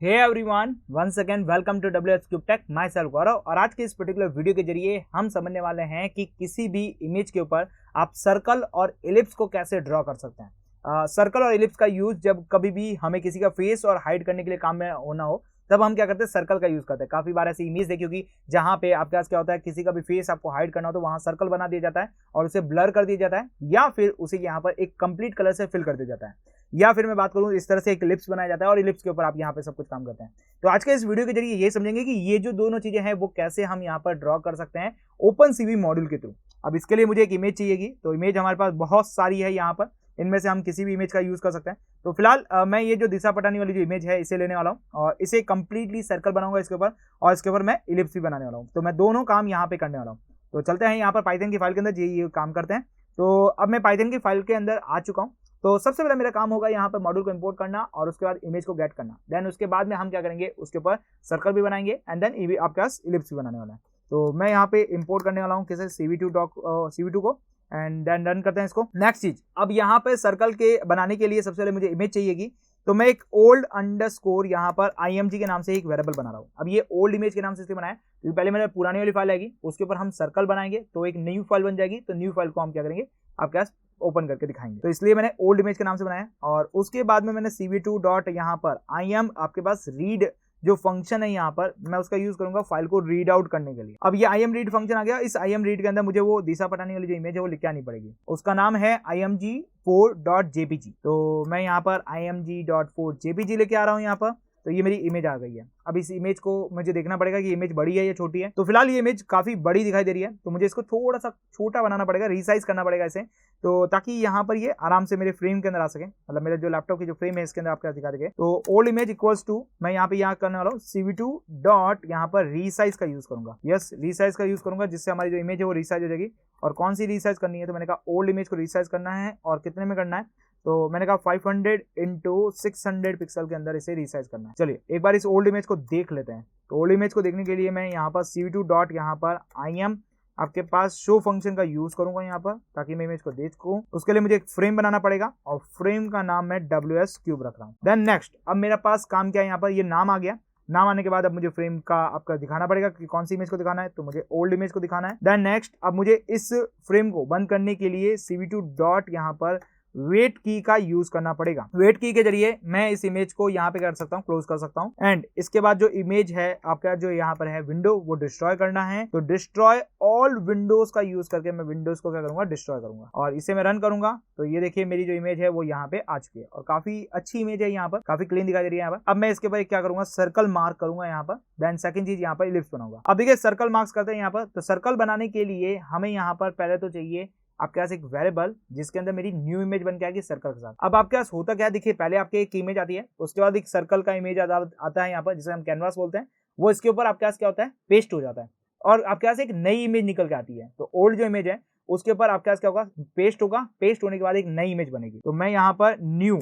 Hey everyone, once again welcome to WH cube tech. Myself Gaurav. और आज के इस पर्टिकुलर वीडियो के जरिए हम समझने वाले हैं कि किसी भी इमेज के ऊपर आप सर्कल और एलिप्स को कैसे ड्रॉ कर सकते हैं। सर्कल और एलिप्स का यूज जब कभी भी हमें किसी का फेस और हाइड करने के लिए काम में होना हो तब हम क्या करते हैं, सर्कल का यूज करते हैं। काफी बार ऐसी इमेज देखी होगी जहां पे आपके पास क्या होता है, किसी का भी फेस आपको हाइड करना हो तो वहां सर्कल बना दिया जाता है और उसे ब्लर कर दिया जाता है, या फिर उसे यहाँ पर एक कंप्लीट कलर से फिल कर दिया जाता है, या फिर मैं बात करूं इस तरह से एक इलिप्स बनाया जाता है और इलिप्स के ऊपर आप यहाँ पे सब कुछ काम करते हैं। तो आज के इस वीडियो के जरिए ये समझेंगे कि ये जो दोनों चीजें हैं वो कैसे हम यहाँ पर ड्रॉ कर सकते हैं ओपन सीवी मॉड्यूल के थ्रू। अब इसके लिए मुझे एक इमेज चाहिएगी, तो इमेज हमारे पास बहुत सारी है यहाँ पर, इनमें से हम किसी भी इमेज का यूज कर सकते हैं। तो फिलहाल मैं ये जो दिशा पटानी वाली जो इमेज है इसे लेने वाला हूँ और इसे कंप्लीटली सर्कल बनाऊंगा इसके ऊपर, और इसके ऊपर मैं इलिप्स भी बनाने वाला हूँ। तो मैं दोनों काम यहाँ पे करने वाला हूँ। तो चलते हैं यहाँ पर पाइथन की फाइल के अंदर ये काम करते हैं। तो अब मैं पाइथन की फाइल के अंदर आ चुका हूँ। तो सबसे पहले मेरा काम होगा यहाँ पर मॉड्यूल को इंपोर्ट करना और उसके बाद इमेज को गेट करना। देन उसके बाद में हम क्या करेंगे, उसके ऊपर सर्कल भी बनाएंगे एंड देन आपके पास इलिप्स भी बनाने वाला है। तो मैं यहाँ पे इंपोर्ट करने वाला हूँ किसे CV2 को, एंड देन रन करते हैं इसको। नेक्स्ट चीज, अब यहाँ पे सर्कल के बनाने के लिए सबसे पहले मुझे इमेज चाहिएगी। तो मैं एक ओल्ड अंडरस्कोर यहाँ पर IMG के नाम से एक वेरिएबल बना रहा हूँ। अब ये ओल्ड इमेज के नाम से इसलिए बनाया क्योंकि पहले मेरे पुरानी वाली फाइल आएगी, उसके ऊपर हम सर्कल बनाएंगे तो एक न्यू फाइल बन जाएगी। तो न्यू फाइल को हम क्या करेंगे, आपके पास ओपन करके दिखाएंगे। तो इसलिए मैंने ओल्ड इमेज के नाम से बनाया और उसके बाद में मैंने CV2 डॉट यहाँ पर IM आपके पास रीड जो फंक्शन है यहाँ पर मैं उसका यूज करूंगा फाइल को रीड आउट करने के लिए। अब ये IM रीड फंक्शन आ गया। इस IM रीड के अंदर मुझे वो दिशा पटानी वाली जो इमेज है वो लिख के आनी पड़ेगी। उसका नाम है img4.jpg। तो मैं यहाँ पर img.4jpg लेके आ रहा हूँ यहाँ पर। तो ये मेरी इमेज आ गई है। अब इस इमेज को मुझे देखना पड़ेगा कि इमेज बड़ी है या छोटी है। तो फिलहाल ये इमेज काफी बड़ी दिखाई दे रही है, तो मुझे इसको थोड़ा सा छोटा बनाना पड़ेगा, रिसाइज करना पड़ेगा इसे, तो ताकि यहाँ पर ये आराम से मेरे फ्रेम के अंदर आ सके। मतलब मेरे जो लैपटॉप की जो फ्रेम है इसके अंदर आपके दिखा देंगे। तो ओल्ड इमेज इक्वल्स टू मैं यहाँ पे करने वाला हूँ CV2 डॉट यहाँ पर रीसाइज का यूज करूंगा। यस, रीसाइज का यूज करूंगा जिससे हमारी जो इमेज है वो रीसाइज हो जाएगी। और कौन सी रीसाइज करनी है, तो मैंने कहा ओल्ड इमेज को रीसाइज करना है और कितने में करना है, तो मैंने कहा 500 इंटू 600 पिक्सल के अंदर इसे रीसाइज करना है। चलिए एक बार इस ओल्ड इमेज को देख लेते हैं। तो ओल्ड इमेज को देखने के लिए मैं यहाँ पर CV2 डॉट यहाँ पर IM आपके पास शो फंक्शन का यूज करूंगा यहाँ पर, ताकि मैं इमेज को देख सकूं। उसके लिए मुझे एक फ्रेम बनाना पड़ेगा और फ्रेम का नाम मैं WS क्यूब रख रहा हूँ। देन नेक्स्ट, अब मेरे पास काम क्या है, यहाँ पर ये नाम आ गया। नाम आने के बाद अब मुझे फ्रेम का आपका दिखाना पड़ेगा कि कौन सी इमेज को दिखाना है, तो मुझे ओल्ड इमेज को दिखाना है। देन नेक्स्ट, अब मुझे इस फ्रेम को बंद करने के लिए CV2 डॉट यहाँ पर वेट की का यूज करना पड़ेगा। वेट की के जरिए मैं इस इमेज को यहाँ पे कर सकता हूँ, क्लोज कर सकता हूँ। एंड इसके बाद जो इमेज है आपका जो यहाँ पर है विंडो, वो डिस्ट्रॉय करना है। तो डिस्ट्रॉय ऑल विंडोज का यूज करके मैं विंडोज को क्या करूंगा, डिस्ट्रॉय करूंगा और इसे मैं रन करूंगा। तो ये देखिए मेरी जो इमेज है वो यहाँ पे आ चुकी है और काफी अच्छी इमेज है, यहाँ पर काफी क्लीन दिखाई दे रही है यहाँ पर। अब मैं इसके ऊपर क्या करूंगा, सर्कल मार्क करूंगा यहाँ पर। देन सेकंड चीज यहाँ पर इलिप्स बनाऊंगा। अब देखिए सर्कल मार्क्स करते हैं यहाँ पर। तो सर्कल बनाने के लिए हमें यहाँ पर पहले तो चाहिए आपके पास एक वेरिएबल जिसके अंदर मेरी न्यू इमेज बन के आएगी सर्कल के साथ। अब आपके पास होता क्या है, देखिए पहले आपके एक इमेज आती है, उसके बाद एक सर्कल का इमेज आता है यहाँ पर, जिसे हम कैनवास बोलते हैं। वो इसके ऊपर आपके पास क्या होता है, पेस्ट हो जाता है और आपके पास एक नई इमेज निकल के आती है। तो ओल्ड जो इमेज है उसके ऊपर आपके पास क्या होगा, पेस्ट होगा। पेस्ट होने के बाद एक नई इमेज बनेगी। तो मैं यहाँ पर न्यू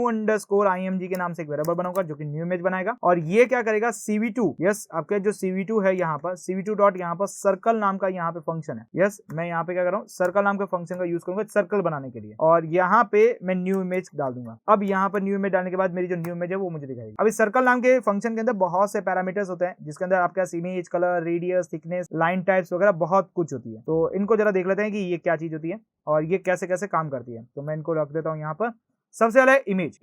अंडरस्कोर IMG के नाम से एक वेरिएबल बनाऊंगा जो कि न्यू इमेज बनाएगा। और ये क्या करेगा, CV2 आपके जो CV2 है यहाँ पर, CV2 डॉट यहाँ पर सर्कल नाम का यहाँ पे फंक्शन है। मैं यहाँ पे क्या कर रहा हूँ, सर्कल नाम के फंक्शन का यूज करूंगा सर्कल बनाने के लिए। और यहाँ पे मैं न्यू इमेज डाल दूंगा। अब यहाँ पर न्यू इमेज डालने के बाद मेरी जो न्यू इमेज है वो मुझे दिखाएगी। अब इस सर्कल नाम के फंक्शन के अंदर बहुत से पैरामीटर्स होते हैं, जिसके अंदर आपके पास image, colour, radius, thickness, line types वगैरह बहुत कुछ होती है। तो इनको जरा देख लेते हैं कि ये क्या चीज होती है और ये कैसे कैसे काम करती है। तो मैं इनको रख देता हूं यहाँ पर। सबसे पहले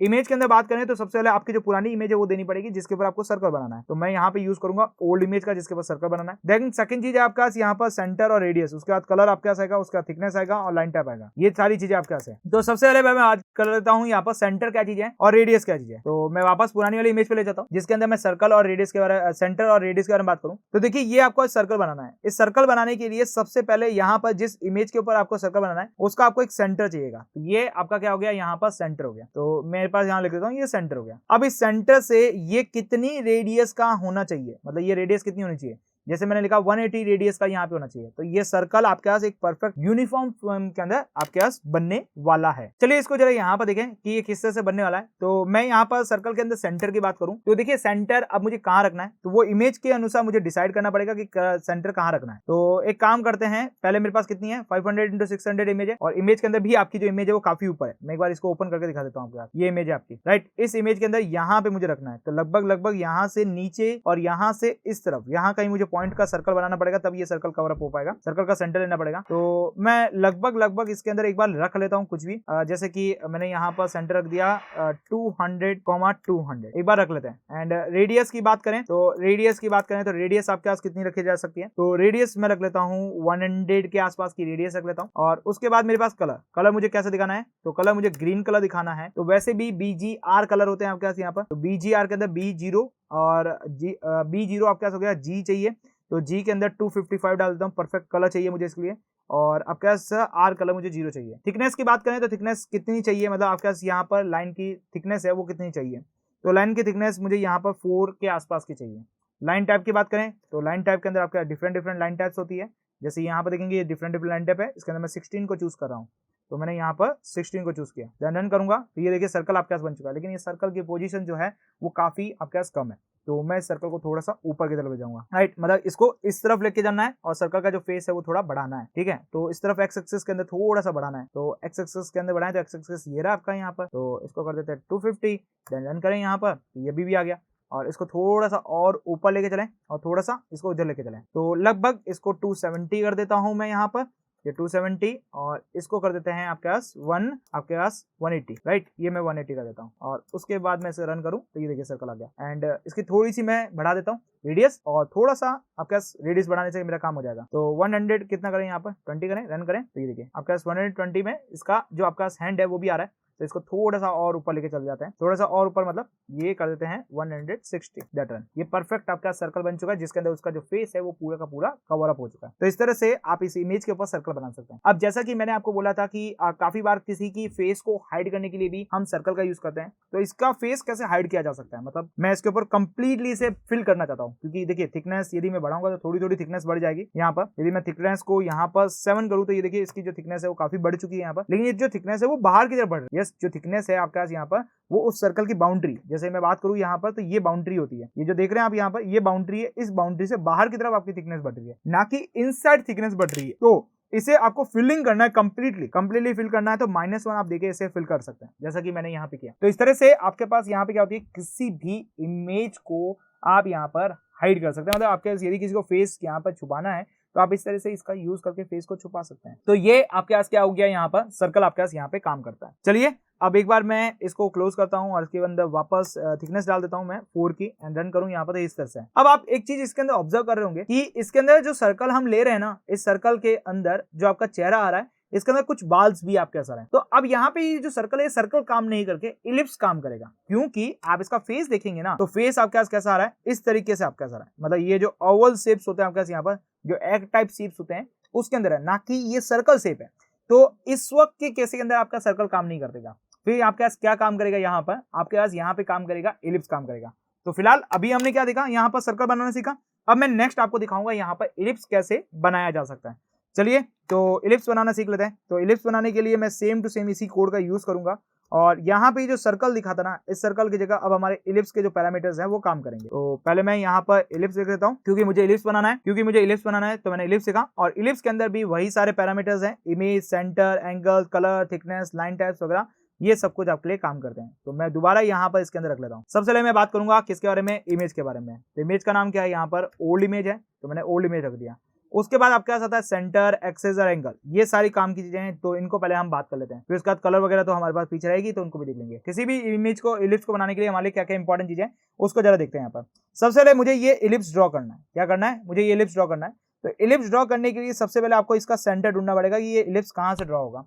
इमेज के अंदर बात करें तो सबसे पहले आपकी जो पुरानी इमेज है वो देनी पड़ेगी जिसके ऊपर आपको सर्कल बनाना है। तो मैं यहाँ पे यूज करूंगा ओल्ड इमेज का जिसके ऊपर सर्कल बनाना है। देन सेकंड चीज है आपके पास यहाँ पर सेंटर और रेडियस, उसके बाद कलर आपके पास आएगा, उसका थिकनेस आएगा और लाइन टाइप आएगा। ये सारी चीजें आपके पास है। तो सबसे पहले मैं आज कर लेता हूँ यहाँ पर सेंटर क्या चीज है और रेडियस क्या चीज है। तो मैं वापस पुरानी वाली इमेज पे ले जाता हूँ जिसके अंदर मैं सर्कल और रेडियस के बारे में, सेंटर और रेडियस के बारे में बात करूँ। तो देखिए ये आपको सर्कल बनाना है। इस सर्कल बनाने के लिए सबसे पहले यहाँ पर जिस इमेज के ऊपर आपको सर्कल बनाना है उसका आपको एक सेंटर चाहिएगा। तो ये आपका क्या हो गया, यहाँ पर सेंटर हो गया। तो मेरे पास यहाँ लिख देता हूँ ये सेंटर हो गया। अब इस सेंटर से ये कितनी रेडियस का होना चाहिए, मतलब ये रेडियस कितनी होनी चाहिए, जैसे मैंने लिखा 180 रेडियस का यहाँ पे होना चाहिए। तो ये सर्कल आपके पास एक परफेक्ट यूनिफॉर्म फॉर्म के अंदर आपके पास बनने वाला है। चलिए इसको जरा यहाँ पर देखें कि ये किस तरह से बनने वाला है। तो मैं यहाँ पर सर्कल के अंदर सेंटर की बात करूं तो देखिए सेंटर अब मुझे कहाँ रखना है, तो वो इमेज के अनुसार मुझे डिसाइड करना पड़ेगा कि सेंटर कहाँ रखना है। तो एक काम करते हैं, पहले मेरे पास कितनी है 500 × 600 इमेज है, और इमेज के अंदर भी आपकी जो इमेज है वो काफी ऊपर है। मैं एक बार इसको ओपन करके दिखा देता हूँ आपके पास। ये इमेज है आपकी, राइट। इस इमेज के अंदर यहाँ पे मुझे रखना है, तो लगभग यहाँ से नीचे और यहाँ से इस तरफ, यहाँ कहीं मुझे पॉइंट का सर्कल बनाना पड़ेगा, तब ये सर्कल कवर अप हो पाएगा। सर्कल का सेंटर लेना पड़ेगा। तो मैं लगभग इसके अंदर एक बार रख लेता हूँ कुछ भी, जैसे कि मैंने यहाँ पर सेंटर रख दिया 200, एक बार रख लेते हैं। एंड रेडियस की बात करें तो रेडियस आपके पास कितनी रखी जा सकती है, तो रेडियस मैं रख लेता हूँ 100 के आसपास की रेडियस रख लेता हूँ। और उसके बाद मेरे पास कलर मुझे कैसे दिखाना है, तो कलर मुझे ग्रीन कलर दिखाना है। तो वैसे भी BGR कलर होते हैं आपके पास यहाँ पर, तो BGR के अंदर B0 और B0 आपके पास हो गया, G चाहिए तो G के अंदर 255 डाल देता हूँ। परफेक्ट कलर चाहिए मुझे इसके लिए। और आपके पास R कलर मुझे 0 चाहिए। थिकनेस की बात करें तो थिकनेस कितनी चाहिए, मतलब आपके पास यहाँ पर लाइन की थिकनेस है वो कितनी चाहिए, तो लाइन की थिकनेस मुझे यहाँ पर 4 के आसपास की चाहिए। लाइन टाइप की बात करें तो लाइन टाइप के अंदर आपके डिफरेंट लाइन टाइप्स होती है। जैसे यहाँ पर देखेंगे ये डिफरेंट लाइन टाइप है, इसके अंदर मैं 16 को चूज कर रहा हूँ, तो मैंने यहाँ पर 16 को चूज किया। देन रन करूंगा तो ये देखिए सर्कल आपके पास बन चुका है। लेकिन ये सर्कल की पोजीशन जो है वो काफी आपके पास कम है, तो मैं इस सर्कल को थोड़ा सा ऊपर की तरफ ले जाऊंगा, राइट। मतलब इसको इस तरफ लेके जाना है और सर्कल का जो फेस है वो थोड़ा बढ़ाना है, ठीक है। तो इस तरफ एक्स एक्सिस के अंदर थोड़ा सा बढ़ाना है, तो एक्स एक्सिस के अंदर बढ़ाएं तो एक्स एक्सिस ये रहा आपका यहाँ पर, तो इसको कर देते हैं 250। देन रन करें यहाँ पर, ये भी आ गया। और इसको थोड़ा सा और ऊपर लेके चलें और थोड़ा सा इसको इधर लेके चलें, तो लगभग इसको 270 कर देता हूं मैं यहाँ पर, ये 270। और इसको कर देते हैं आपके पास 180, राइट। ये मैं 180 कर देता हूँ। और उसके बाद मैं इसे रन करूँ तो ये देखिए सर्कल आ गया। एंड इसकी थोड़ी सी मैं बढ़ा देता हूँ रेडियस, और थोड़ा सा आपके पास रेडियस बढ़ाने से मेरा काम हो जाएगा। तो 100 कितना करें यहाँ पर 20 करें, रन करें तो ये देखिए आपके पास 120 में इसका जो आपका पास हैंड है वो भी आ रहा है। तो इसको थोड़ा सा और ऊपर लेके चल जाते हैं, थोड़ा सा और ऊपर, मतलब ये कर देते हैं 160। That run. ये परफेक्ट आपका सर्कल बन चुका है जिसके अंदर उसका जो फेस है वो पूरा का पूरा कवर अप हो चुका है। तो इस तरह से आप इस इमेज के ऊपर सर्कल बना सकते हैं। अब जैसा कि मैंने आपको बोला था कि काफी बार किसी की फेस को हाइड करने के लिए भी हम सर्कल का यूज करते हैं। तो इसका फेस कैसे हाइड किया जा सकता है, मतलब मैं इसके ऊपर कंप्लीटली इसे फिल करना चाहता हूँ, क्योंकि देखिए थिकनेस यदि मैं बढ़ाऊंगा तो थोड़ी थिकनेस बढ़ जाएगी। यहाँ पर यदि मैं थिकनेस को यहाँ पर 7 करूँ तो ये देखिए इसकी जो थिकनेस है वो काफी बढ़ चुकी है यहाँ पर, लेकिन ये जो थिकनेस है वो बाहर की तरफ बढ़ रही है। जो थिकनेस है आपके पास यहाँ पर वो उस सर्कल की बाउंड्री, जैसे मैं बात करूं यहाँ पर तो ये बाउंड्री होती है, ये जो देख रहे हैं आप यहाँ पर ये बाउंड्री है, इस बाउंड्री से बाहर की तरफ आपकी थिकनेस बढ़ रही है, ना कि इनसाइड थिकनेस बढ़ रही है। तो इसे आपको फिलिंग करना है, कंप्लीटली फिल करना है, तो -1 आप देखिए इसे फिल कर सकते हैं जैसा कि मैंने यहाँ पे किया। तो इस तरह से आपके पास यहाँ पे क्या होती है, किसी भी इमेज को आप यहाँ पर हाइड कर सकते हैं। मतलब आपके यदि किसी को फेस यहाँ पर छुपाना है तो आप इस तरह से इसका यूज करके फेस को छुपा सकते हैं। तो ये आपके पास क्या हो गया, यहाँ पर सर्कल आपके पास यहाँ पे काम करता है। चलिए अब एक बार मैं इसको क्लोज करता हूं और इसके अंदर वापस थिकनेस डाल देता हूं मैं 4 की, एंड रन करूं यहाँ पर, तो इस तरह से। अब आप एक चीज इसके अंदर ऑब्जर्व कर रहे होंगे कि इसके अंदर जो सर्कल हम ले रहे हैं ना, इस सर्कल के अंदर जो आपका चेहरा आ रहा है इसके अंदर कुछ बाल्स भी आपके असर है। तो अब यहाँ पे ये जो सर्कल है, सर्कल काम नहीं करके इलिप्स काम करेगा, क्योंकि आप इसका फेस देखेंगे ना तो फेस आपके पास कैसा आ रहा है, इस तरीके से आपके पास आ रहा है। मतलब ये जो ओवल शेप्स होते हैं आपके पास यहाँ पर, जो एग टाइप शेप्स होते हैं उसके अंदर है, ना कि ये सर्कल शेप है। तो इस वक्त के केस के अंदर आपका सर्कल काम नहीं करेगा। फिर आपके पास क्या काम करेगा, यहाँ पर आपके पास यहाँ पे काम करेगा, इलिप्स काम करेगा। तो फिलहाल अभी हमने क्या देखा, यहाँ पर सर्कल बनाना सीखा। अब मैं नेक्स्ट आपको दिखाऊंगा यहाँ पर इलिप्स कैसे बनाया जा सकता है। चलिए तो इलिप्स बनाना सीख लेते हैं। तो इलिप्स बनाने के लिए मैं सेम टू सेम इसी कोड का यूज करूंगा, और यहाँ पे जो सर्कल दिखा था ना, इस सर्कल की जगह अब हमारे इलिप्स के जो पैरामीटर्स हैं वो काम करेंगे। तो पहले मैं यहाँ पर इलिप्स लिख देता हूँ, क्योंकि मुझे इलिप्स बनाना है, तो मैंने इलिप्स लिखा। और इलिप्स के अंदर भी वही सारे पैरामीटर्स हैं, image, centre, angle, colour, thickness, line types वगैरह, ये सब कुछ आपके लिए काम करते हैं। तो मैं दोबारा यहाँ पर इसके अंदर रख लेता हूँ। सबसे पहले मैं बात करूंगा किसके बारे में, इमेज के बारे में। तो इमेज का नाम क्या है, यहाँ पर ओल्ड इमेज है, तो मैंने ओल्ड इमेज रख दिया। उसके बाद आपके पास आता है सेंटर, एक्सेस और एंगल, ये सारी काम की चीजें हैं, तो इनको पहले हम बात कर लेते हैं। फिर उसके बाद कलर वगैरह तो हमारे पास पीछे रहेगी, तो उनको भी देख लेंगे। किसी भी इमेज को, इलिप्स को बनाने के लिए हमारे क्या क्या इंपॉर्टेंट चीजें हैं उसको जरा देखते हैं। यहाँ पर सबसे पहले मुझे ये इलिप्स ड्रॉ करना है। क्या करना है, मुझे ये इलिप्स ड्रॉ करना है। तो इलिप्स ड्रॉ करने के लिए सबसे पहले आपको इसका सेंटर ढूंढना पड़ेगा कि ये इलिप्स कहाँ से ड्रॉ होगा।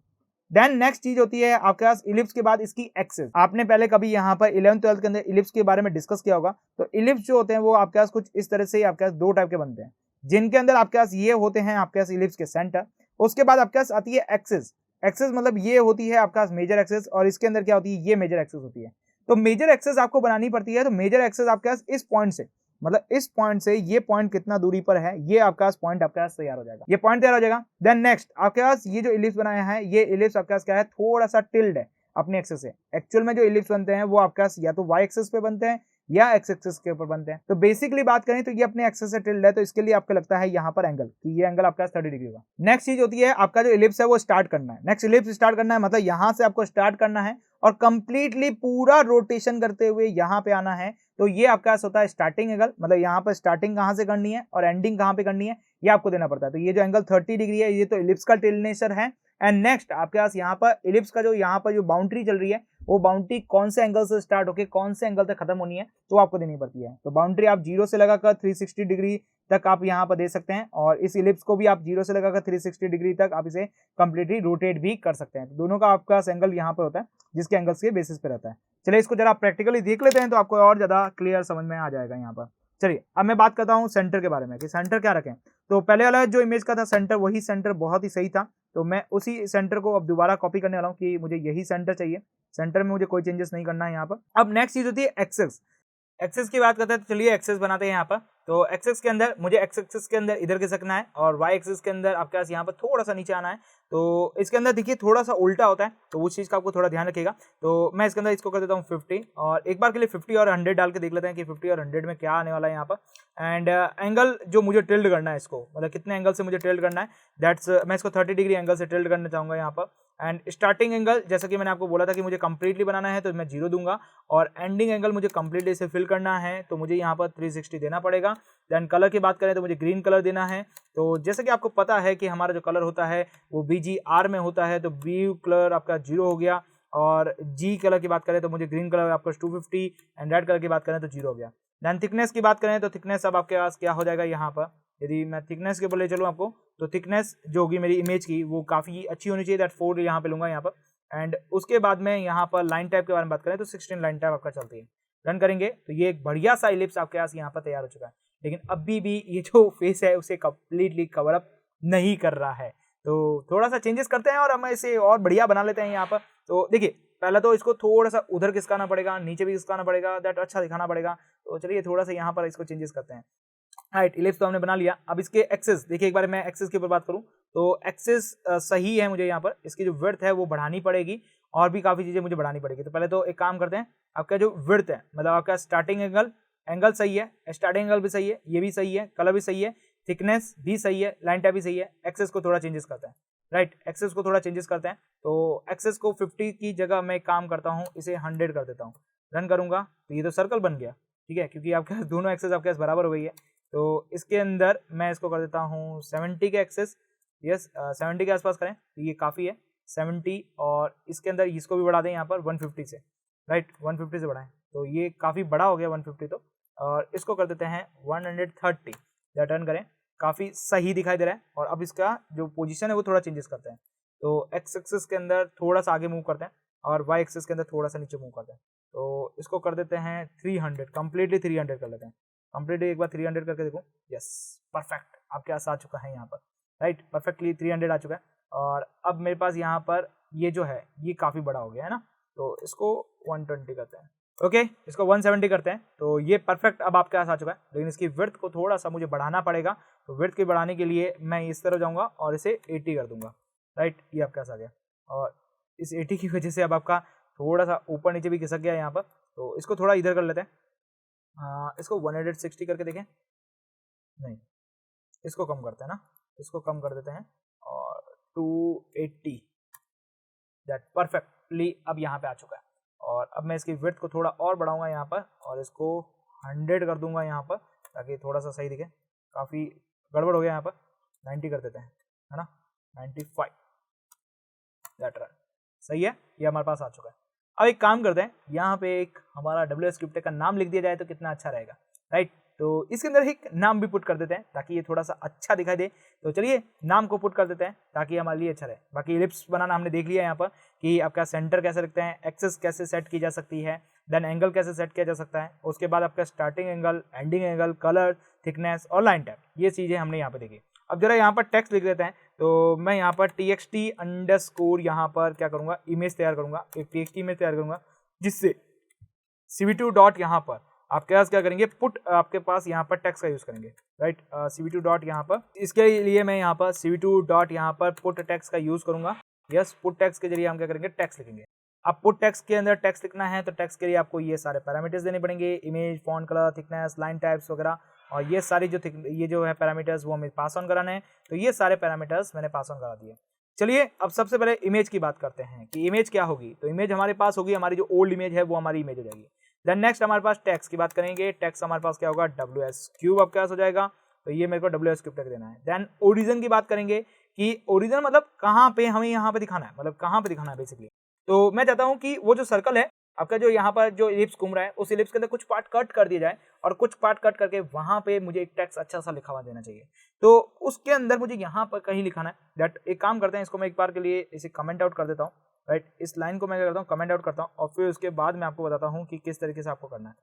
देन नेक्स्ट चीज होती है आपके पास इलिप्स के बाद इसकी एक्सेस। आपने पहले कभी यहाँ पर 11th-12th के अंदर इलिप्स के बारे में डिस्कस किया होगा। तो इलिप्स जो होते हैं वो आपके पास कुछ इस तरह से आपके पास 2 टाइप के बनते हैं, जिनके अंदर आपके पास ये होते हैं आपके पास इलिप्स के सेंटर। उसके बाद आपके पास आती है एक्सेस। एक्सेस मतलब ये होती है आपके पास मेजर एक्सेस, और इसके अंदर क्या होती है, ये मेजर एक्सेस होती है। तो मेजर एक्सेस आपको बनानी पड़ती है। तो मेजर एक्सेस आपके पास इस पॉइंट से, मतलब इस पॉइंट से ये पॉइंट कितना दूरी पर है, ये आपके पास पॉइंट आपके पास तैयार हो जाएगा, ये पॉइंट तैयार हो जाएगा। देन नेक्स्ट आपके पास ये जो इलिप्स बनाया है, ये इलिप्स आपके पास क्या है, थोड़ा सा टिल्ड है अपने एक्सेस से। एक्चुअल में जो इलिप्स बनते हैं वो आपके पास या तो वाई एक्सेस पे बनते हैं या एक्स एक्सेस के ऊपर बनते हैं। तो बेसिकली बात करें तो ये अपने एक्सेस से टिल्ड है, तो इसके लिए आपको लगता है यहाँ पर एंगल कि ये एंगल आपका 30 डिग्री होगा। नेक्स्ट चीज होती है आपका जो इलिप्स है वो स्टार्ट करना है। नेक्स्ट इलिप्स स्टार्ट करना है मतलब यहाँ से आपको स्टार्ट करना है और कंप्लीटली पूरा रोटेशन करते हुए यहाँ पे आना है। तो ये आपका पास होता है स्टार्टिंग एंगल, मतलब यहाँ पर स्टार्टिंग कहाँ से करनी है और एंडिंग कहाँ पे करनी है ये आपको देना पड़ता है। तो ये जो एंगल 30 डिग्री है ये तो इलिप्स का टिल्ड नेचर है। एंड नेक्स्ट आपके पास यहाँ पर इलिप्स का जो यहाँ पर जो बाउंड्री चल रही है वो बाउंड्री कौन से एंगल से स्टार्ट होकर कौन से एंगल तक खत्म होनी है तो आपको देनी पड़ती है। तो बाउंड्री आप 0 से लगाकर 360 डिग्री तक आप यहाँ पर दे सकते हैं और इस इलिप्स को भी आप 0 से लगाकर 360 डिग्री तक आप इसे कंप्लीटली रोटेट भी कर सकते हैं। तो दोनों का आपका एंगल यहाँ पर होता है जिसके एंगल्स के बेसिस पे रहता है। चलिए इसको जरा प्रैक्टिकली देख लेते हैं तो आपको और ज्यादा क्लियर समझ में आ जाएगा यहाँ पर। चलिए अब मैं बात करता हूँ सेंटर के बारे में कि सेंटर क्या रखें। तो पहले वाला जो इमेज का था सेंटर, वही सेंटर बहुत ही सही था, तो मैं उसी सेंटर को अब दोबारा कॉपी करने वाला हूँ कि मुझे यही सेंटर चाहिए। सेंटर में मुझे कोई चेंजेस नहीं करना है यहाँ पर। अब नेक्स्ट चीज होती है एक्सेस। एक्सेस की बात करते हैं तो चलिए एक्सेस बनाते हैं यहाँ पर। तो एक्सेस के अंदर मुझे एक्स एक्सेस के अंदर इधर खिसकना है और वाई एक्सेस के अंदर आपके पास यहाँ पर थोड़ा सा नीचे आना है। तो इसके अंदर देखिए थोड़ा सा उल्टा होता है, तो उस चीज़ का आपको थोड़ा ध्यान रखिएगा। तो मैं इसके अंदर इसको कर देता हूँ 50 और एक बार के लिए 50 और 100 डाल के देख लेते हैं कि 50 और 100 में क्या आने वाला है यहाँ पर। एंड एंगल जो मुझे टिल्ड करना है इसको, मतलब कितने एंगल से मुझे टिल्ड करना है, दैट्स मैं इसको 30 डिग्री एंगल से टिल्ड करना चाहूँगा यहाँ पर। एंड स्टार्टिंग एंगल जैसा कि मैंने आपको बोला था कि मुझे कंप्लीटली बनाना है तो मैं 0 दूंगा और एंडिंग एंगल मुझे कंप्लीटली इसे फिल करना है तो मुझे यहाँ पर 360 देना पड़ेगा। देन कलर की बात करें तो मुझे ग्रीन कलर देना है। तो जैसे कि आपको पता है कि हमारा जो कलर होता है वो BGR में होता है, तो ब्लू कलर आपका 0 हो गया और G कलर की बात करें तो मुझे ग्रीन कलर आपका 250 एंड रेड कलर की बात करें तो 0 हो गया। देन थिकनेस की बात करें तो थिकनेस अब आपके पास क्या हो जाएगा यहाँ पर, यदि मैं थिकनेस के ऊपर ले चलूँ आपको तो थिकनेस जो होगी मेरी इमेज की वो काफ़ी अच्छी होनी चाहिए, दैट 4 यहाँ पे लूँगा यहाँ पर। एंड उसके बाद में यहाँ पर लाइन टाइप के बारे में बात करें तो 16 लाइन टाइप आपका चलती है। रन करेंगे तो ये एक बढ़िया सा इलिप्स आपके पास यहाँ पर तैयार हो चुका है, लेकिन अभी भी ये जो फेस है उसे कंप्लीटली कवर अप नहीं कर रहा है। तो थोड़ा सा चेंजेस करते हैं और हम इसे और बढ़िया बना लेते हैं यहाँ पर। तो देखिए पहले तो इसको थोड़ा सा उधर खिसकाना पड़ेगा, नीचे भी खिसकाना पड़ेगा, दैट अच्छा दिखाना पड़ेगा। तो चलिए थोड़ा सा यहाँ पर इसको चेंजेस करते हैं। राइट, इलिप्स तो हमने बना लिया। अब इसके एक्सेस देखिए, एक बार मैं एक्सेस के ऊपर बात करूं तो एक्सेस सही है, मुझे यहाँ पर इसकी जो विड्थ है वो बढ़ानी पड़ेगी और भी काफ़ी चीज़ें मुझे बढ़ानी पड़ेगी। तो पहले तो एक काम करते हैं, आपका जो विड्थ है मतलब आपका स्टार्टिंग एंगल सही है, स्टार्टिंग एंगल भी सही है, ये भी सही है, कलर भी सही है, थिकनेस भी सही है, लाइन टाइप भी सही है। एक्सेस को थोड़ा चेंजेस करते हैं। राइट, एक्सेस को थोड़ा चेंजेस करते हैं। तो एक्सेस को 50 की जगह मैं काम करता हूँ, इसे 100 कर देता हूँ। रन करूँगा तो ये तो सर्कल बन गया, ठीक है, क्योंकि आपके पास दोनों एक्सेस आपके पास बराबर हो गई है। तो इसके अंदर मैं इसको कर देता हूँ 70 के एक्सेस, यस 70 के आसपास करें तो ये काफ़ी है 70। और इसके अंदर इसको भी बढ़ा दें यहाँ पर 150 से, राइट 150 से बढ़ाएं तो ये काफ़ी बड़ा हो गया 150। तो और इसको कर देते हैं 130, रिटर्न करें, काफ़ी सही दिखाई दे रहा है। और अब इसका जो पोजीशन है वो थोड़ा चेंजेस करते हैं। तो एक्स एक्सेस के अंदर थोड़ा सा आगे मूव करते हैं और वाई एक्सेस के अंदर थोड़ा सा नीचे मूव करते हैं। तो इसको कर देते हैं 300, कंप्लीटली 300 कर लेते हैं। कंप्लीटली एक बार 300 करके देखो, यस परफेक्ट आपके पास आ चुका है यहाँ पर, राइट परफेक्टली 300 आ चुका है। और अब मेरे पास यहाँ पर ये जो है ये काफ़ी बड़ा हो गया है ना, तो इसको 120 करते हैं, ओके इसको 170 करते हैं। तो ये परफेक्ट अब आपके पास आ चुका है, लेकिन इसकी विड्थ को थोड़ा सा मुझे बढ़ाना पड़ेगा। तो विड्थ की बढ़ाने के लिए मैं इस तरह जाऊँगा और इसे 80 कर दूंगा, राइट ये आपके पास आ गया। और इस 80 की वजह से अब आपका थोड़ा सा ऊपर नीचे भी खिसक गया यहाँ पर। तो इसको थोड़ा इधर कर लेते हैं, इसको 160 करके देखें, नहीं इसको कम करते हैं ना, इसको कम कर देते हैं और 280, दैट परफेक्टली अब यहाँ पे आ चुका है। और अब मैं इसकी विड्थ को थोड़ा और बढ़ाऊंगा यहाँ पर और इसको 100 कर दूंगा यहाँ पर ताकि थोड़ा सा सही दिखे। काफ़ी गड़बड़ हो गया यहाँ पर, 90 कर देते हैं, है ना 95, दैट रन सही है, ये हमारे पास आ चुका है। अब एक काम करते हैं, यहाँ पे एक हमारा WS स्क्रिप्ट का नाम लिख दिया जाए तो कितना अच्छा रहेगा, राइट। तो इसके अंदर एक नाम भी पुट कर देते हैं ताकि ये थोड़ा सा अच्छा दिखाई दे। तो चलिए नाम को पुट कर देते हैं ताकि हमारे लिए अच्छा रहे। बाकी इलिप्स बनाना हमने देख लिया यहाँ पर कि आपका सेंटर कैसे रखते हैं, एक्सेस कैसे सेट की जा सकती है, देन एंगल कैसे सेट किया जा सकता है, उसके बाद आपका starting angle, ending angle, colour, thickness और लाइन टाइप, ये चीज़ें हमने यहाँ पर देखी। अब जरा यहाँ पर टेक्स्ट लिख देते हैं। तो मैं यहाँ पर txt_ यहाँ पर क्या करूँगा, इमेज तैयार करूँगा, एक txt इमेज तैयार करूँगा जिससे cv2 डॉट यहाँ पर आपके पास क्या करेंगे, पुट आपके पास यहाँ पर टेक्स्ट का यूज करेंगे, राइट। cv2 डॉट यहाँ पर, इसके लिए मैं यहाँ पर cv2 डॉट यहाँ पर पुट टेक्स्ट का यूज करूंगा। यस, पुट टेक्स्ट के जरिए हम क्या करेंगे, टेक्स्ट लिखेंगे। अब पुट टेक्स्ट के अंदर टेक्स्ट लिखना है तो टेक्स्ट के लिए आपको ये सारे पैरामीटर्स देने पड़ेंगे, image, font colour, thickness, line types वगैरह, और ये सारी ये जो है पैरामीटर्स वो हमें पास ऑन कराने हैं। तो ये सारे पैरामीटर्स मैंने पास ऑन करा दिए। चलिए अब सबसे पहले इमेज की बात करते हैं कि इमेज क्या होगी। तो इमेज हमारे पास होगी, हमारी जो ओल्ड इमेज है वो हमारी इमेज हो जाएगी। देन नेक्स्ट हमारे पास टेक्स्ट की बात करेंगे। टेक्स्ट हमारे पास क्या होगा, WS क्यूब आपके पास हो जाएगा, तो ये मेरे को WS क्यूब टेक्स्ट देना है। देन ओरिजिन की बात करेंगे कि ओरिजिन मतलब कहाँ पे हमें यहाँ पे दिखाना है, मतलब कहाँ पे दिखाना है बेसिकली। तो मैं चाहता हूँ कि वो जो सर्कल है आपका, जो यहाँ पर जो इलिप्स घूम रहा है, उस इलिप्स के अंदर कुछ पार्ट कट कर दिया जाए और कुछ पार्ट कट करके वहां पे मुझे एक टेक्स्ट अच्छा सा लिखा हुआ देना चाहिए। तो उसके अंदर मुझे यहाँ पर कहीं लिखाना है। दैट एक काम करते हैं, इसको मैं एक बार के लिए इसे कमेंट आउट कर देता हूँ, राइट। इस लाइन को मैं क्या करता हूँ, कमेंट आउट करता हूँ, और फिर उसके बाद मैं आपको बताता हूँ कि किस तरीके से आपको करना है,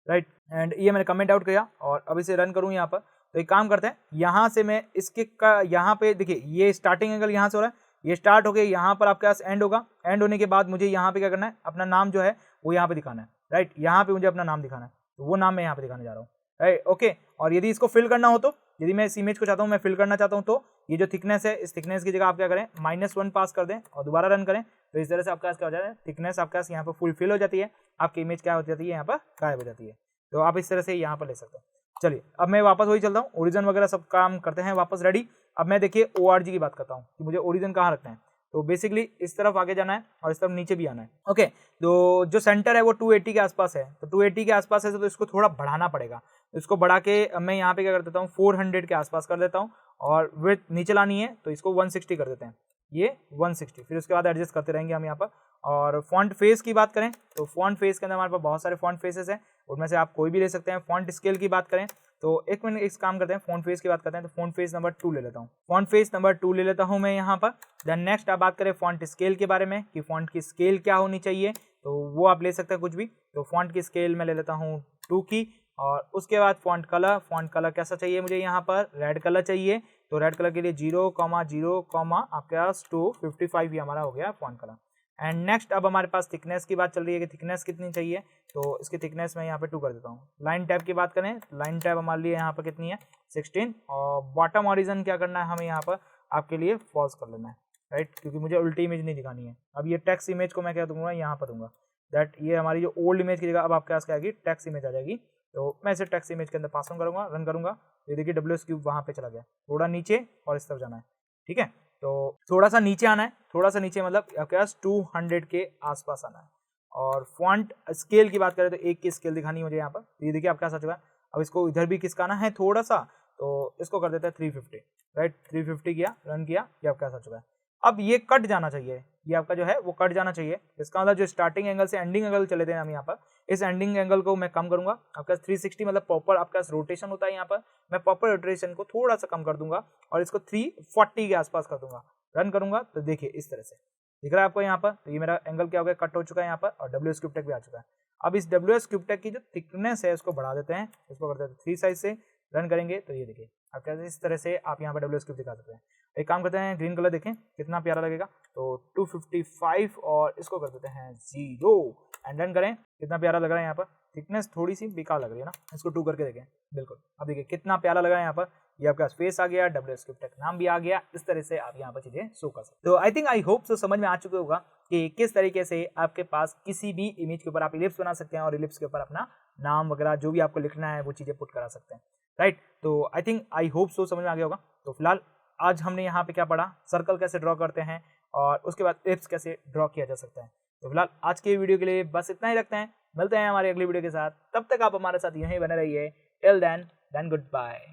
राइट। एंड ये मैंने कमेंट आउट किया और अब इसे रन करूँ यहाँ पर। तो एक काम करते हैं, यहाँ से मैं इसके का यहाँ पे देखिए, ये स्टार्टिंग एंगल यहाँ से हो रहा है, ये स्टार्ट हो गया, यहाँ पर आपके पास एंड होगा। एंड होने के बाद मुझे यहाँ पे क्या करना है, अपना नाम जो है वो यहाँ पे दिखाना है, राइट। यहाँ पे मुझे अपना नाम दिखाना है, तो वो नाम मैं यहाँ पे दिखाने जा रहा हूँ, राइट। ओके, और यदि इसको फिल करना हो, तो यदि मैं इस इमेज को चाहता हूँ, मैं फिल करना चाहता हूँ, तो ये जो थिकनेस है, इस थिकनेस की जगह आप क्या करें, -1 पास कर दें और दोबारा रन करें। तो इस तरह से आपका क्या हो जाता है, थिकनेस आपका यहाँ पर फुल फिल हो जाती है, आपकी इमेज क्या हो जाती है, यहाँ पर गायब हो जाती है। तो आप इस तरह से यहाँ पर ले सकते हैं। चलिए अब मैं वापस वही चलता हूँ, ओरिजिन वगैरह सब काम करते हैं वापस, रेडी। अब मैं देखिए ORG की बात करता हूँ कि मुझे ओरिजिन कहाँ रखना है। तो बेसिकली इस तरफ आगे जाना है और इस तरफ नीचे भी आना है। ओके, तो जो सेंटर है वो 280 के आसपास है, तो 280 के आसपास है, तो इसको थोड़ा बढ़ाना पड़ेगा। इसको बढ़ा के मैं यहाँ पे क्या कर देता हूँ, 400 के आसपास कर देता हूँ, और विड्थ नीचे लानी है तो इसको 160 कर देते हैं, ये 160। फिर उसके बाद एडजस्ट करते रहेंगे हम यहाँ पर। और फॉन्ट फेस की बात करें तो फॉन्ट फेस के अंदर हमारे पास बहुत सारे फॉन्ट फेसेस हैं, उनमें से आप कोई भी ले सकते हैं। फॉन्ट स्केल की बात करें तो एक मिनट, इस काम करते हैं, फॉन्ट फेस की बात करते हैं। तो फॉन्ट फेस नंबर 2 ले लेता हूँ, फॉन्ट फेस नंबर 2 ले लेता हूँ मैं यहाँ पर। देन नेक्स्ट आप बात करें फॉन्ट स्केल के बारे में कि फॉन्ट की स्केल क्या होनी चाहिए, तो वो आप ले सकते हैं कुछ भी। तो फॉन्ट की स्केल मैं ले लेता हूँ 2 की। और उसके बाद फॉन्ट कलर कैसा चाहिए मुझे, यहाँ पर रेड कलर चाहिए। तो रेड कलर के लिए 0,0, आपके पास 255 ही हमारा हो गया फॉन्ट कलर। एंड नेक्स्ट अब हमारे पास थिकनेस की बात चल रही है कि थिकनेस कितनी चाहिए, तो इसकी थिकनेस मैं यहाँ पे 2 कर देता हूँ। लाइन टैब की बात करें, लाइन टैब हमारे लिए यहाँ पर कितनी है, 16। और बॉटम ऑरिजन क्या करना है हमें यहाँ पर, आपके लिए फॉल्स कर लेना है, राइट, क्योंकि मुझे उल्टी इमेज नहीं दिखानी है। अब ये टेक्स्ट इमेज को मैं क्या दूंगा, यहाँ पर दूंगा, दैट ये हमारी जो ओल्ड इमेज की जगह अब आपके पास क्या आएगी, टेक्स्ट इमेज आ जाएगी। तो मैं इसे टेक्स्ट इमेज के अंदर पास ऑन करूंगा, रन करूंगा। ये देखिए WS क्यूब वहाँ पे चला गया, थोड़ा नीचे और इस तरफ जाना है, ठीक है। तो थोड़ा सा नीचे आना है, थोड़ा सा नीचे मतलब आपके पास 200 के आसपास आना है। और फॉन्ट स्केल की बात करें तो 1 की स्केल दिखानी है मुझे यहाँ पर। ये देखिए आपके पास आ चुका है। अब इसको इधर भी किसका आना है थोड़ा सा, तो इसको कर देते हैं 350, राइट। 350 किया, रन किया, ये आपके पास आ चुका है। अब ये कट जाना चाहिए, ये आपका जो है वो कट जाना चाहिए। इसका मतलब जो स्टार्टिंग एंगल से एंडिंग एंगल चले थे हम यहाँ पर, इस एंडिंग एंगल को मैं कम करूंगा। आपका 360 मतलब प्रॉपर आपका रोटेशन होता है यहाँ पर, मैं प्रॉपर रोटेशन को थोड़ा सा कम कर दूंगा और इसको 340 के आसपास कर दूंगा। रन करूंगा तो देखिए इस तरह से दिख रहा है आपको यहाँ पर। तो ये मेरा एंगल क्या हो गया, कट हो चुका है यहाँ पर, और WS क्यूब टेक भी आ चुका है। अब इस WS क्यूब टेक की जो थिकनेस है उसको बढ़ा देते हैं, इसको करते हैं 3 साइज से। रन करेंगे तो ये देखिए आप कैसे इस तरह से आप यहाँ पर WS क्यूब दिखा सकते हैं। एक काम करते हैं, ग्रीन कलर देखें कितना प्यारा लगेगा, तो 255 और इसको कर देते हैं 0 एंड रन करें। कितना प्यारा लग रहा है यहाँ पर, थिकनेस थोड़ी सी बेकार लग रही है ना, इसको 2 करके देखें, बिल्कुल। अब देखिए कितना प्यारा लग रहा है यहाँ पर, ये आपका स्पेस आ गया, WS क्यूब टेक नाम भी आ गया। इस तरह से आप यहाँ पर चीजें शो कर सकते हो। तो I think I hope so समझ में आ चुके होगा कि किस तरीके से आपके पास किसी भी इमेज के ऊपर आप इलिप्स बना सकते हैं और इलिप्स के ऊपर अपना नाम वगैरह जो भी आपको लिखना है वो चीजें पुट करा सकते हैं, राइट। तो I think I hope so समझ में आ गया होगा। तो फिलहाल आज हमने यहाँ पे क्या पढ़ा, सर्कल कैसे ड्रॉ करते हैं और उसके बाद इलिप्स कैसे ड्रॉ किया जा सकता है। तो फिलहाल आज के वीडियो के लिए बस इतना ही रखते हैं, मिलते हैं हमारी अगली वीडियो के साथ। तब तक आप हमारे साथ यहीं बने रहिए। Till then good bye.